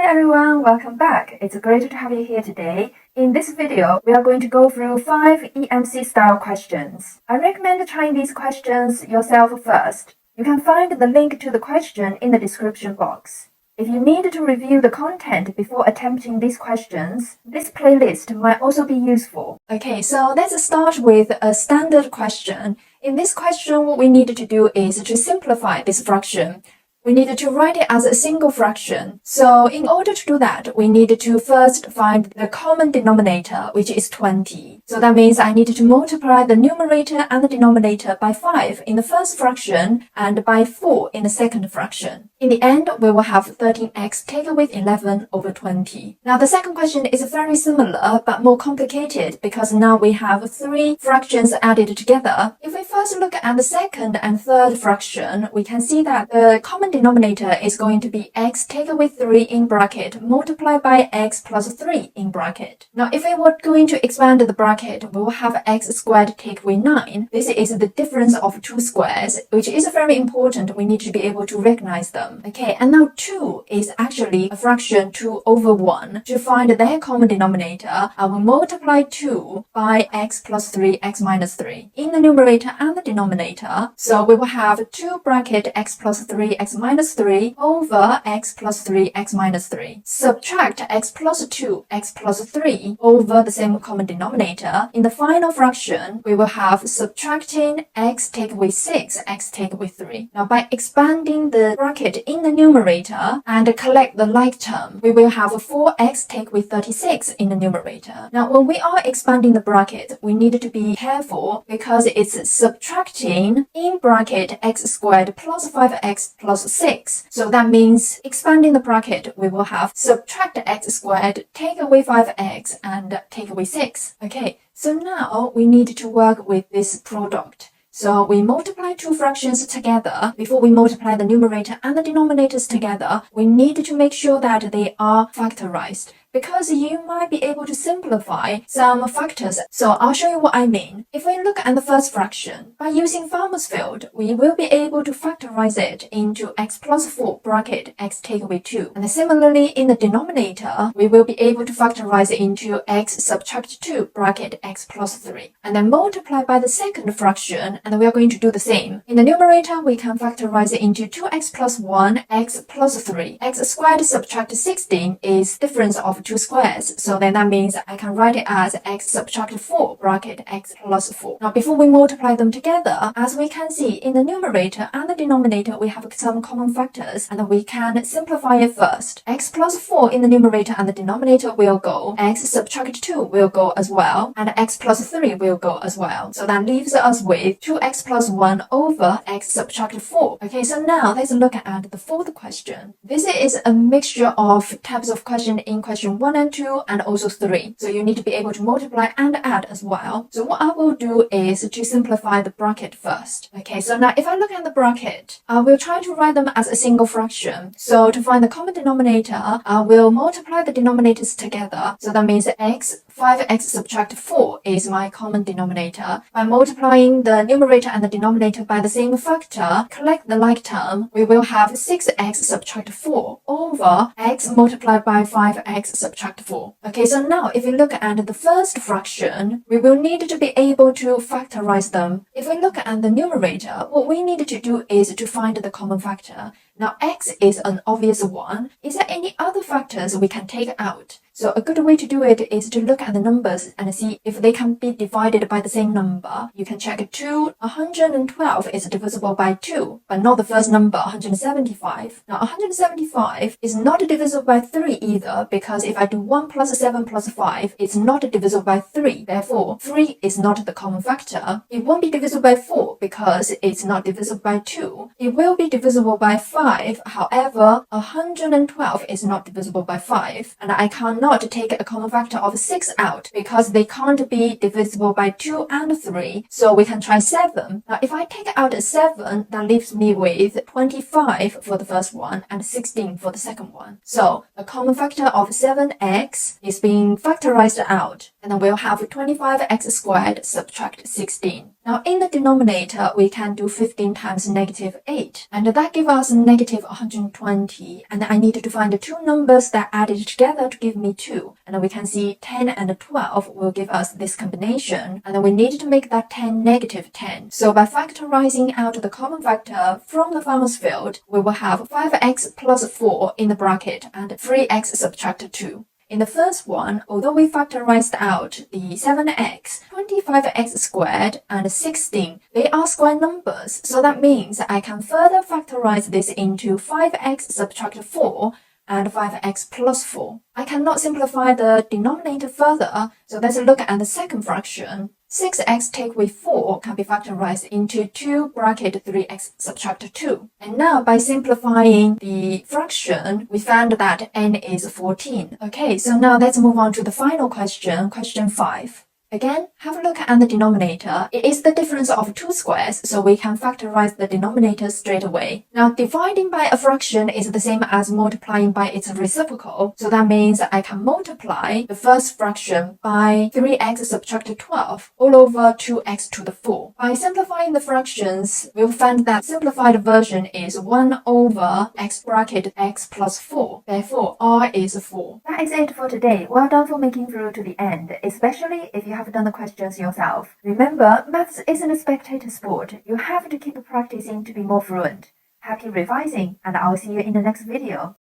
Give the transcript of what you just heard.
everyone, welcome back. It's great to have you here today. In this video, we are going to go through 5 EMC style questions. I recommend trying these questions yourself first. You can find the link to the question in the description box. If you need to review the content before attempting these questions, this playlist might also be useful. Okay, so let's start with a standard question. In this question, what we need to do is to simplify this fraction. We need to write it as a single fraction. So in order to do that, we need to first find the common denominator, which is 20. So that means I need to multiply the numerator and the denominator by 5 in the first fraction and by 4 in the second fraction. In the end, we will have 13x taken with 11 over 20. Now the second question is very similar but more complicated because now we have 3 fractions added together. If we first look at the second and third fraction, we can see that the common denominator is going to be x taken with 3 in bracket multiplied by x plus 3 in bracket. Now if we were going to expand the bracket, we will have x squared taken with 9. This is the difference of 2 squares, which is very important. We need to be able to recognize them. Okay, and now 2 is actually a fraction 2 over 1. To find their common denominator, I will multiply 2 by x plus 3, x minus 3 in the numerator and the denominator. So we will have 2 bracket x plus 3, x minus 3 over x plus 3, x minus 3. Subtract x plus 2, x plus 3 over the same common denominator. In the final fraction, we will have subtracting x taken with 6, x taken with 3. Now by expanding the bracket in the numerator and collect the like term, we will have 4x taken with 36 in the numerator. Now when we are expanding the bracket, we need to be careful because it's subtracting in bracket x squared plus 5x plus 6. So that means expanding the bracket, we will have subtract x squared, take away 5x and take away 6. Okay, so now we need to work with this product. So we multiply 2 fractions together. Before we multiply the numerator and the denominators together, we need to make sure that they are factorized, because you might be able to simplify some factors. So I'll show you what I mean. If we look at the first fraction, by using Farmer's field, we will be able to factorize it into x plus 4 bracket x taken away 2. And similarly, in the denominator, we will be able to factorize it into x subtract 2 bracket x plus 3. And then multiply by the second fraction, and we are going to do the same. In the numerator, we can factorize it into 2x plus 1, x plus 3. X squared subtract 16 is difference of 2 squares. So then that means I can write it as x subtract 4 bracket x plus 4. Now before we multiply them together, as we can see in the numerator and the denominator, we have some common factors and we can simplify it first. X plus 4 in the numerator and the denominator will go. X subtract 2 will go as well. And x plus 3 will go as well. So that leaves us with 2x plus 1 over x subtract 4. Okay, so now let's look at the fourth question. This is a mixture of types of question in question 1 and 2 and also 3. So you need to be able to multiply and add as well. So what I will do is to simplify the bracket first. Okay, so now if I look at the bracket, I will try to write them as a single fraction. So to find the common denominator, I will multiply the denominators together. So that means x 5x subtract 4 is my common denominator. By multiplying the numerator and the denominator by the same factor, collect the like term, we will have 6x subtract 4 over x multiplied by 5x subtract 4. Okay, so now if we look at the first fraction, we will need to be able to factorize them. If we look at the numerator, what we need to do is to find the common factor. Now x is an obvious one. Is there any other factors we can take out? So a good way to do it is to look at the numbers and see if they can be divided by the same number. You can check 112 is divisible by 2, but not the first number, 175. Now 175 is not divisible by 3 either, because if I do 1 plus 7 plus 5, it's not divisible by 3. Therefore, 3 is not the common factor. It won't be divisible by 4 because it's not divisible by 2. It will be divisible by 5. However, 112 is not divisible by 5, and I cannot take a common factor of 6 out because they can't be divisible by 2 and 3. So we can try 7. Now if I take out 7, that leaves me with 25 for the first one and 16 for the second one. So a common factor of 7x is being factorized out. and then we'll have 25x squared subtract 16. Now in the denominator, we can do 15 times negative 8, and that gives us negative 120, and I need to find the two numbers that added together to give me 2, and then we can see 10 and 12 will give us this combination, and then we need to make that 10 negative 10. So by factorizing out the common factor from the Farmer's field, we will have 5x plus 4 in the bracket and 3x subtract 2. In the first one, although we factorized out the 7x, 25x squared, and 16, they are square numbers, so that means I can further factorize this into 5x subtract 4 and 5x plus 4. I cannot simplify the denominator further, so let's look at the second fraction. 6x take with 4 can be factorized into 2 bracket 3x subtract 2. And now by simplifying the fraction, we found that n is 14. Okay, so now let's move on to the final question, question 5. Again, have a look at the denominator. It is the difference of two squares, so we can factorize the denominator straight away. Now, dividing by a fraction is the same as multiplying by its reciprocal, so that means I can multiply the first fraction by 3x subtract 12 all over 2x to the 4. By simplifying the fractions, we'll find that simplified version is 1 over x bracket x plus 4. Therefore, r is 4. That is it for today. Well done for making through to the end, especially if you have done the questions yourself. Remember, maths isn't a spectator sport. You have to keep practicing to be more fluent. Happy revising, and I'll see you in the next video.